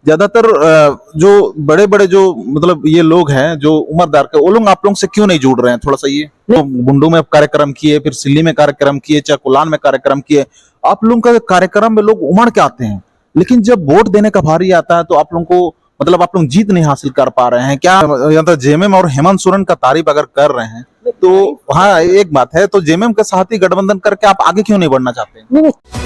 ज्यादातर जो बड़े बड़े जो मतलब ये लोग हैं जो उम्रदार के, वो लोग आप लोगों से क्यों नहीं जुड़ रहे हैं? थोड़ा सा ये तो बुंडू में कार्यक्रम किए, फिर सिल्ली में कार्यक्रम किए, चाहे कोलान में कार्यक्रम किए, आप लोगों का कार्यक्रम में लोग उमड़ के आते हैं, लेकिन जब वोट देने का बारी आता है तो आप लोगों को मतलब आप लोग जीत नहीं हासिल कर पा रहे हैं क्या? या तो जेएमएम और हेमंत सोरेन का तारीफ अगर कर रहे हैं तो हाँ एक बात है, तो जेएमएम के साथ ही गठबंधन करके आप आगे क्यों नहीं बढ़ना चाहते?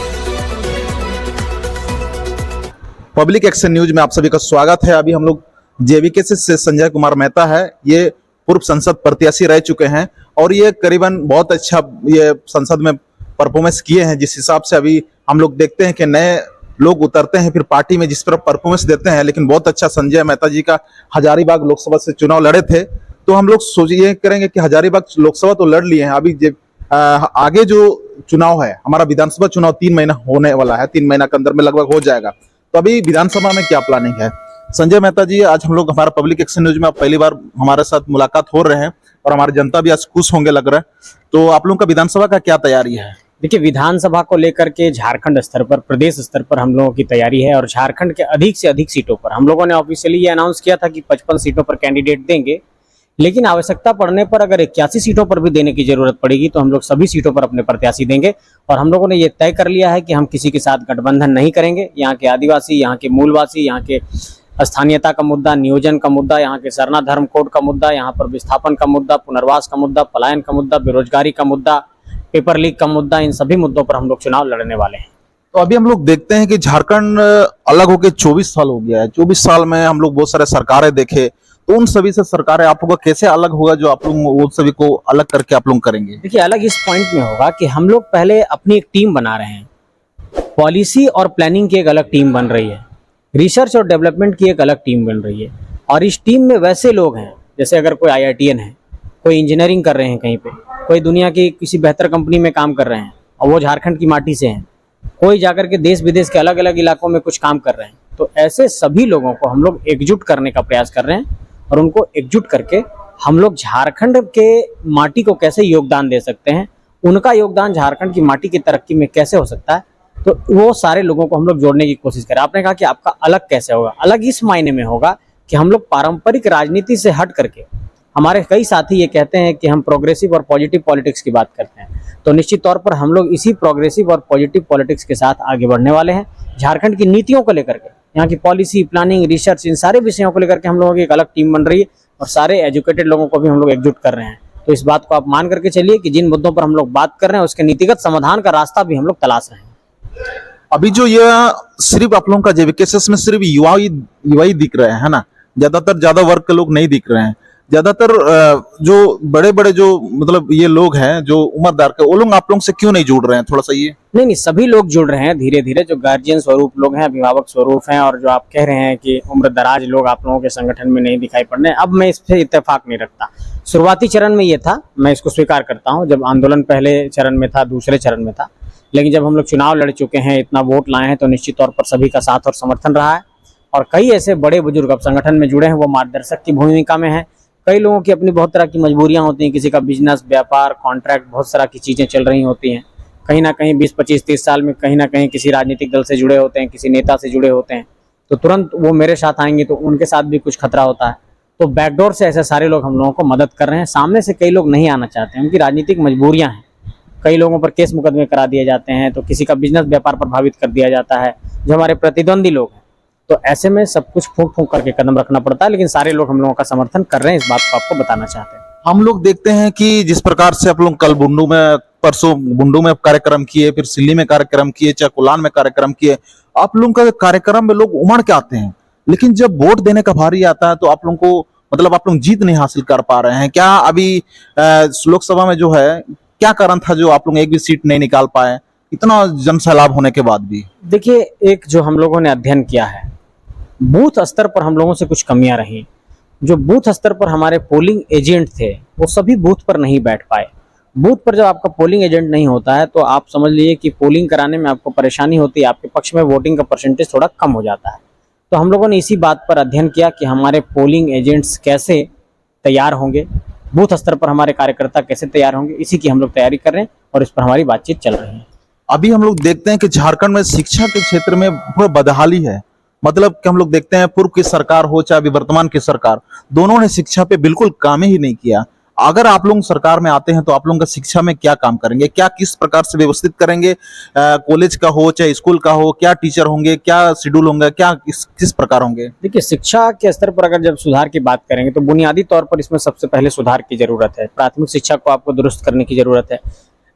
पब्लिक एक्शन न्यूज में आप सभी का स्वागत है। अभी हम लोग जेवीके से संजय कुमार मेहता है, ये पूर्व संसद प्रत्याशी रह चुके हैं और ये करीबन बहुत अच्छा ये संसद में परफॉर्मेंस किए हैं। जिस हिसाब से अभी हम लोग देखते हैं कि नए लोग उतरते हैं फिर पार्टी में जिस पर परफॉर्मेंस देते हैं, लेकिन बहुत अच्छा संजय मेहता जी का हजारीबाग लोकसभा से चुनाव लड़े थे, तो हम लोग सोचिए करेंगे कि हजारीबाग लोकसभा तो लड़ लिए हैं, अभी आगे जो चुनाव है हमारा विधानसभा चुनाव 3 महीना होने वाला है, 3 महीना के अंदर में लगभग हो जाएगा, तो अभी विधानसभा में क्या प्लानिंग है? संजय मेहता जी, आज हम लोग हमारा पब्लिक एक्शन न्यूज में आप पहली बार हमारे साथ मुलाकात हो रहे हैं और हमारी जनता भी आज खुश होंगे लग रहा है, तो आप लोगों का विधानसभा का क्या तैयारी है? देखिए, विधानसभा को लेकर के झारखंड स्तर पर, प्रदेश स्तर पर हम लोगों की तैयारी है और झारखंड के अधिक से अधिक सीटों पर हम लोगों ने ऑफिशियली ये अनाउंस किया था कि 55 सीटों पर कैंडिडेट देंगे, लेकिन आवश्यकता पड़ने पर अगर 81 सीटों पर भी देने की जरूरत पड़ेगी तो हम लोग सभी सीटों पर अपने प्रत्याशी देंगे। और हम लोगों ने ये तय कर लिया है कि हम किसी के साथ गठबंधन नहीं करेंगे। यहाँ के आदिवासी, यहाँ के मूलवासी, यहाँ के स्थानीयता का मुद्दा, नियोजन का मुद्दा, यहाँ के सरना धर्म कोड का मुद्दा, यहाँ पर विस्थापन का मुद्दा, पुनर्वास का मुद्दा, पलायन का मुद्दा, बेरोजगारी का मुद्दा, पेपर लीक का मुद्दा, इन सभी मुद्दों पर हम लोग चुनाव लड़ने वाले हैं। तो अभी हम लोग देखते हैं कि झारखंड अलग होकर 24 साल हो गया है। 24 साल में हम लोग बहुत सारे सरकारें देखे, तो उन सभी से सरकारें आप लोगों का कैसे अलग होगा जो आप लोग वो सभी को अलग करके आप लोग करेंगे? देखिए, अलग इस पॉइंट में होगा कि हम लोग पहले अपनी एक टीम बना रहे हैं, पॉलिसी और प्लानिंग की एक अलग टीम बन रही है, रिसर्च और डेवलपमेंट की एक अलग टीम बन रही है, और इस टीम में वैसे लोग हैं जैसे अगर कोई IITN है, कोई इंजीनियरिंग कर रहे हैं कहीं पे, कोई दुनिया की किसी बेहतर कंपनी में काम कर रहे हैं और वो झारखंड की माटी से हैं, कोई जाकर के देश विदेश के अलग अलग इलाकों में कुछ काम कर रहे हैं, तो ऐसे सभी लोगों को हम लोग एकजुट करने का प्रयास कर रहे हैं और उनको एकजुट करके हम लोग झारखंड के माटी को कैसे योगदान दे सकते हैं, उनका योगदान झारखंड की माटी की तरक्की में कैसे हो सकता है, तो वो सारे लोगों को हम लोग जोड़ने की कोशिश करें। आपने कहा कि आपका अलग कैसे होगा? अलग इस मायने में होगा कि हम लोग पारंपरिक राजनीति से हट करके, हमारे कई साथी ये कहते हैं कि हम प्रोग्रेसिव और पॉजिटिव पॉलिटिक्स की बात करते हैं, तो निश्चित तौर पर हम लोग इसी प्रोग्रेसिव और पॉजिटिव पॉलिटिक्स के साथ आगे बढ़ने वाले हैं। झारखंड की नीतियों को लेकर के, यहाँ की पॉलिसी, प्लानिंग, रिसर्च, इन सारे विषयों को लेकर के हम लोगों की एक अलग टीम बन रही है और सारे एजुकेटेड लोगों को भी हम लोग एकजुट कर रहे हैं। तो इस बात को आप मान करके चलिए कि जिन मुद्दों पर हम लोग बात कर रहे हैं उसके नीतिगत समाधान का रास्ता भी हम लोग तलाश रहे हैं। अभी जो ये सिर्फ आप लोगों का जेवीके में सिर्फ युवा ही दिख रहे हैं, है ना? ज्यादा वर्ग के लोग नहीं दिख रहे हैं। ज्यादातर जो बड़े बड़े जो मतलब ये लोग हैं जो उम्रदार के, वो लोग आप लोगों से क्यों नहीं जुड़ रहे हैं? थोड़ा सा ये नहीं, सभी लोग जुड़ रहे हैं धीरे धीरे। जो गार्जियन स्वरूप लोग हैं, अभिभावक स्वरूप हैं, और जो आप कह रहे हैं कि उम्र दराज लोग आप लोगों के संगठन में नहीं दिखाई पड़ रहे हैं, अब मैं इस पे इत्तेफाक नहीं रखता। शुरुआती चरण में ये था, मैं इसको स्वीकार करता हूँ, जब आंदोलन पहले चरण में था, दूसरे चरण में था, लेकिन जब हम लोग चुनाव लड़ चुके हैं, इतना वोट लाए हैं, तो निश्चित तौर पर सभी का साथ और समर्थन रहा है। और कई ऐसे बड़े बुजुर्ग अब संगठन में जुड़े हैं, वो मार्गदर्शक की भूमिका में है। कई लोगों की अपनी बहुत तरह की मजबूरियां होती हैं, किसी का बिजनेस, व्यापार, कॉन्ट्रैक्ट, बहुत तरह की चीज़ें चल रही होती हैं। कहीं ना कहीं 20, 25, 30 साल में कहीं ना कहीं किसी राजनीतिक दल से जुड़े होते हैं, किसी नेता से जुड़े होते हैं, तो तुरंत वो मेरे साथ आएंगे तो उनके साथ भी कुछ खतरा होता है। तो बैकडोर से ऐसे सारे लोग हम लोगों को मदद कर रहे हैं। सामने से कई लोग नहीं आना चाहते हैं, उनकी राजनीतिक मजबूरियाँ हैं। कई लोगों पर केस मुकदमे करा दिए जाते हैं, तो किसी का बिजनेस व्यापार प्रभावित कर दिया जाता है, जो हमारे प्रतिद्वंदी लोग हैं। तो ऐसे में सब कुछ फूंक फूंक करके कदम रखना पड़ता है, लेकिन सारे लोग हम लोगों का समर्थन कर रहे हैं। इस बात को आपको बताना चाहते हैं। हम लोग देखते हैं कि जिस प्रकार से आप लोग कल परसों बुंडू में कार्यक्रम किए, फिर सिल्ली में कार्यक्रम किए, चाहे कोलान में कार्यक्रम किए, आप लोगों का कार्यक्रम में लोग उमड़ के आते हैं, लेकिन जब वोट देने का बारी आता है तो आप लोगों को मतलब आप लोग जीत नहीं हासिल कर पा रहे हैं क्या? अभी लोकसभा में जो है क्या कारण था जो आप लोग एक भी सीट नहीं निकाल पाए इतना जन सैलाब होने के बाद भी? देखिए, एक जो हम लोगों ने अध्ययन किया है, बूथ स्तर पर हम लोगों से कुछ कमियां रही। जो बूथ स्तर पर हमारे पोलिंग एजेंट थे, वो सभी बूथ पर नहीं बैठ पाए। बूथ पर जब आपका पोलिंग एजेंट नहीं होता है तो आप समझ लीजिए कि पोलिंग कराने में आपको परेशानी होती है, आपके पक्ष में वोटिंग का परसेंटेज थोड़ा कम हो जाता है। तो हम लोगों ने इसी बात पर अध्ययन किया कि हमारे पोलिंग एजेंट्स कैसे तैयार होंगे, बूथ स्तर पर हमारे कार्यकर्ता कैसे तैयार होंगे, इसी की हम लोग तैयारी कर रहे हैं और इस पर हमारी बातचीत चल रही है। अभी हम लोग देखते हैं कि झारखंड में शिक्षा के क्षेत्र में पूरा बदहाली है। मतलब कि हम लोग देखते हैं पूर्व की सरकार हो चाहे अभी वर्तमान की सरकार, दोनों ने शिक्षा पे बिल्कुल काम ही नहीं किया। अगर आप लोग सरकार में आते हैं तो आप लोगों का शिक्षा में क्या काम करेंगे, क्या किस प्रकार से व्यवस्थित करेंगे, कॉलेज का हो चाहे स्कूल का हो, क्या टीचर होंगे, क्या शेड्यूल होंगे, क्या किस प्रकार होंगे? देखिए, शिक्षा के स्तर पर अगर जब सुधार की बात करेंगे तो बुनियादी तौर पर इसमें सबसे पहले सुधार की जरूरत है। प्राथमिक शिक्षा को आपको दुरुस्त करने की जरूरत है।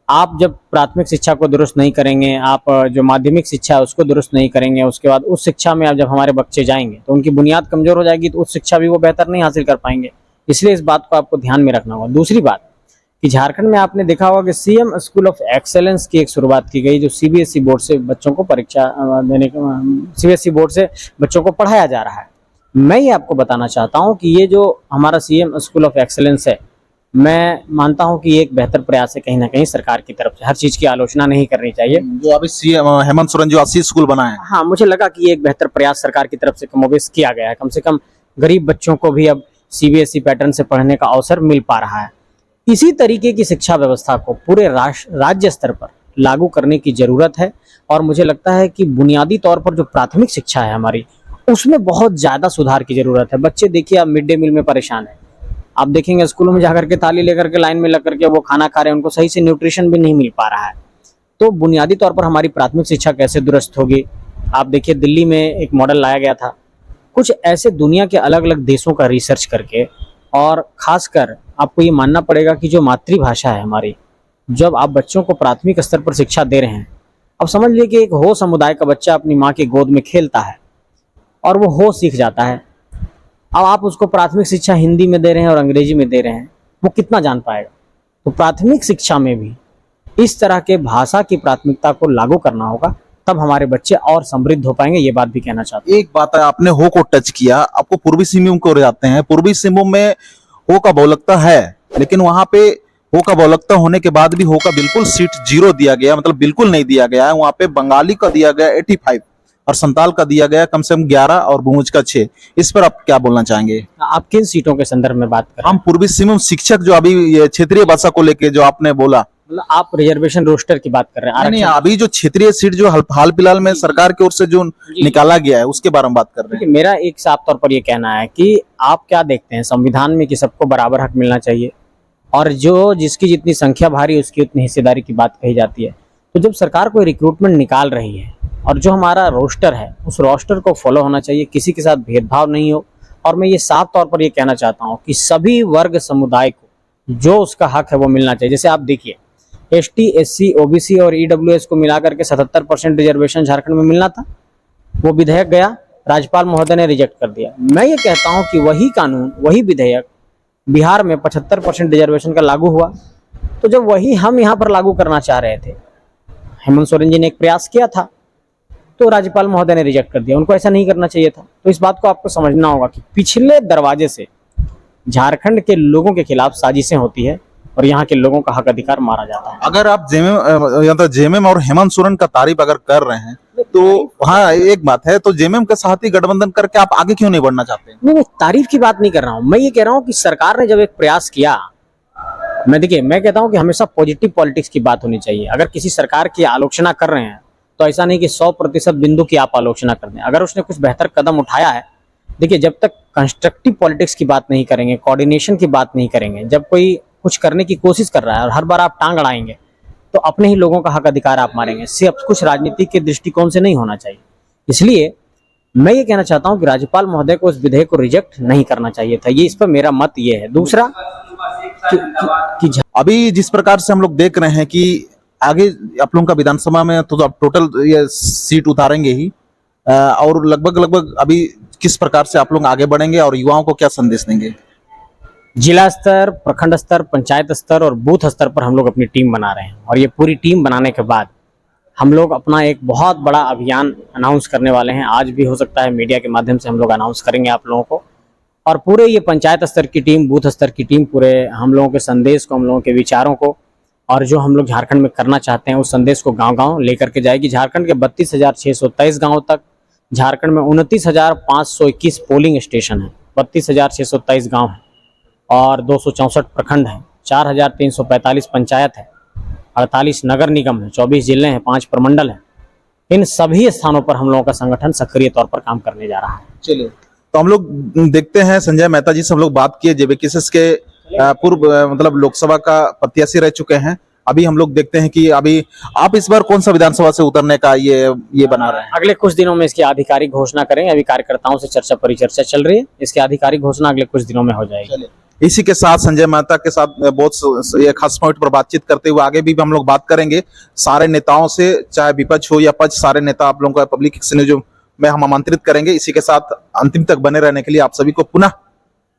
आप जब प्राथमिक शिक्षा को दुरुस्त नहीं करेंगे, आप जो माध्यमिक शिक्षा है उसको दुरुस्त नहीं करेंगे, उसके बाद उस शिक्षा में अब जब हमारे बच्चे जाएंगे तो उनकी बुनियाद कमजोर हो जाएगी, तो उस शिक्षा भी वो बेहतर नहीं हासिल कर पाएंगे। इसलिए इस बात को आपको ध्यान में रखना होगा। दूसरी बात कि झारखंड में आपने देखा होगा कि सीएम स्कूल ऑफ एक्सेलेंस की एक शुरुआत की गई, जो सीबीएसई बोर्ड से बच्चों को परीक्षा देने सीबीएसई बोर्ड से बच्चों को पढ़ाया जा रहा है। मैं ये आपको बताना चाहता हूँ कि ये जो हमारा सीएम स्कूल ऑफ एक्सेलेंस है, मैं मानता हूं कि ये एक बेहतर प्रयास है कहीं ना कहीं सरकार की तरफ से। हर चीज की आलोचना नहीं करनी चाहिए। जो अभी सीएम हेमंत सोरेन जो आशीष स्कूल बना है, हाँ, मुझे लगा कि ये एक बेहतर प्रयास सरकार की तरफ से कमोबेश किया गया है। कम से कम गरीब बच्चों को भी अब सीबीएसई पैटर्न से पढ़ने का अवसर मिल पा रहा है। इसी तरीके की शिक्षा व्यवस्था को पूरे राज्य स्तर पर लागू करने की जरूरत है। और मुझे लगता है कि बुनियादी तौर पर जो प्राथमिक शिक्षा है हमारी, उसमें बहुत ज्यादा सुधार की जरूरत है। बच्चे देखिए अब मिड डे मील में परेशान है। आप देखेंगे स्कूलों में जाकर के थाली लेकर के लाइन में लग करके वो खाना खा रहे हैं, उनको सही से न्यूट्रिशन भी नहीं मिल पा रहा है। तो बुनियादी तौर पर हमारी प्राथमिक शिक्षा कैसे दुरुस्त होगी? आप देखिए दिल्ली में एक मॉडल लाया गया था, कुछ ऐसे दुनिया के अलग अलग देशों का रिसर्च करके, और खासकर आपको ये मानना पड़ेगा कि जो मातृभाषा है हमारी, जब आप बच्चों को प्राथमिक स्तर पर शिक्षा दे रहे हैं, अब समझ लीजिए कि एक हो समुदाय का बच्चा अपनी माँ की गोद में खेलता है और वो हो सीख जाता है। अब आप उसको प्राथमिक शिक्षा हिंदी में दे रहे हैं और अंग्रेजी में दे रहे हैं, वो कितना जान पाएगा? तो प्राथमिक शिक्षा में भी इस तरह के भाषा की प्राथमिकता को लागू करना होगा, तब हमारे बच्चे और समृद्ध हो पाएंगे। ये बात भी कहना चाहता हूँ। एक बात है, आपने हो को टच किया, आपको पूर्वी सिंहभूम को जाते हैं, पूर्वी सिंहभूम में हो का बहुलकता है, लेकिन वहां पे हो का बहुलकता होने के बाद भी हो का बिल्कुल सीट 0 दिया गया, मतलब बिल्कुल नहीं दिया गया है। वहां पे बंगाली का दिया गया 85 और संताल का दिया गया कम से कम 11 और भूंज का 6। इस पर आप क्या बोलना चाहेंगे? आप किन सीटों के संदर्भ में बात कर रहे हैं? हम पूर्वी सिंहभूम शिक्षक जो अभी ये क्षेत्रीय भाषा को लेके जो आपने बोला, मतलब आप रिजर्वेशन रोस्टर की बात कर रहे हैं? नहीं, अभी जो क्षेत्रीय सीट जो हाल फिलहाल में सरकार की ओर से जो निकाला गया है उसके बारे में बात कर रहे हैं। मेरा एक साफ तौर पर ये कहना है कि आप क्या देखते हैं संविधान में कि सबको बराबर हक मिलना चाहिए, और जो जिसकी जितनी संख्या भारी उसकी उतनी हिस्सेदारी की बात कही जाती है। तो जब सरकार कोई रिक्रूटमेंट निकाल रही है और जो हमारा रोस्टर है उस रोस्टर को फॉलो होना चाहिए, किसी के साथ भेदभाव नहीं हो। और मैं ये साफ तौर पर ये कहना चाहता हूँ कि सभी वर्ग समुदाय को जो उसका हक है वो मिलना चाहिए। जैसे आप देखिए ST, SC, OBC और EWS को मिलाकर के 77% रिजर्वेशन झारखंड में मिलना था, वो विधेयक गया, राज्यपाल महोदय ने रिजेक्ट कर दिया। मैं ये कहता हूँ कि वही कानून, वही विधेयक बिहार में 75% रिजर्वेशन का लागू हुआ। तो जब वही हम यहाँ पर लागू करना चाह रहे थे, हेमंत सोरेन जी ने एक प्रयास किया था, तो राज्यपाल महोदय ने रिजेक्ट कर दिया। उनको ऐसा नहीं करना चाहिए था। तो इस बात को आपको समझना होगा कि पिछले दरवाजे से झारखंड के लोगों के खिलाफ साजिशें होती है और यहाँ के लोगों का हक अधिकार मारा जाता है। अगर आप जेएमएम और हेमंत सोरेन का तारीफ अगर कर रहे हैं तो हाँ, एक बात है, तो जेएमएम के साथ ही गठबंधन करके आप आगे क्यों नहीं बढ़ना चाहते? नहीं, तारीफ की बात नहीं कर रहा हूँ। मैं ये कह रहा हूँ कि सरकार ने जब एक प्रयास किया, मैं कहता हूँ कि हमेशा पॉजिटिव पॉलिटिक्स की बात होनी चाहिए। अगर किसी सरकार की आलोचना कर रहे हैं तो ऐसा नहीं कि 100% बिंदु की आप आलोचना कर दें। अगर उसने कुछ बेहतर कदम उठाया है, देखिए जब तक कंस्ट्रक्टिव पॉलिटिक्स की बात नहीं करेंगे, कोऑर्डिनेशन की बात नहीं करेंगे, जब कोई कुछ करने की कोशिश कर रहा है और हर बार आप टांग अड़ाएंगे तो अपने ही लोगों का हक अधिकार आप मारेंगे। सिर्फ कुछ राजनीतिक के दृष्टिकोण से नहीं होना चाहिए। इसलिए मैं ये कहना चाहता हूँ कि राज्यपाल महोदय को इस विधेयक को रिजेक्ट नहीं करना चाहिए था। ये इस पर मेरा मत ये है। दूसरा कि अभी जिस प्रकार से हम लोग देख रहे हैं कि आगे आप लोगों का विधानसभा में तो आप टोटल ये सीट उतारेंगे ही, और लगभग अभी किस प्रकार से आप लोग आगे बढ़ेंगे और युवाओं को क्या संदेश देंगे? जिला स्तर, प्रखंड स्तर, पंचायत स्तर और बूथ स्तर पर हम लोग अपनी टीम बना रहे हैं। और ये पूरी टीम बनाने के बाद हम लोग अपना एक बहुत बड़ा अभियान अनाउंस करने वाले हैं। आज भी हो सकता है मीडिया के माध्यम से हम लोग अनाउंस करेंगे आप लोगों को। और पूरे ये पंचायत स्तर की टीम, बूथ स्तर की टीम पूरे हम लोगों के संदेश को, हम लोगों के विचारों को और जो हम लोग झारखंड में करना चाहते हैं उस संदेश को गांव-गांव लेकर के जाएगी। झारखंड के 32,623 गाँव तक, झारखंड में 29,521 पोलिंग स्टेशन है, 32,623 गाँव हैं और 264 प्रखंड हैं, 4,345 पंचायत है, 48 नगर निगम है, 24 जिले हैं, 5 प्रमंडल हैं। इन सभी स्थानों पर हम लोगों का संगठन सक्रिय तौर पर काम करने जा रहा है। चलिए, तो हम लोग देखते हैं संजय मेहता जी से हम लोग बात किए, जेबीकेएसएस के पूर्व मतलब लोकसभा का प्रत्याशी रह चुके हैं। अभी हम लोग देखते हैं कि अभी आप इस बार कौन सा विधानसभा से उतरने का ये बना रहे हैं? अगले कुछ दिनों में इसकी आधिकारिक घोषणा करेंगे। अभी कार्यकर्ताओं से चर्चा परिचर्चा चल रही है, इसकी आधिकारिक घोषणा अगले कुछ दिनों में हो जाएगी। इसी के साथ संजय मेहता के साथ बहुत ये खास पॉइंट पर बातचीत करते हुए आगे भी हम लोग बात करेंगे सारे नेताओं से, चाहे विपक्ष हो या पक्ष, सारे नेता आप लोगों का पब्लिक एक्शन न्यूज में हम आमंत्रित करेंगे। इसी के साथ अंतिम तक बने रहने के लिए आप सभी को पुनः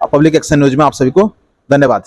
पब्लिक एक्शन न्यूज में आप सभी को धन्यवाद।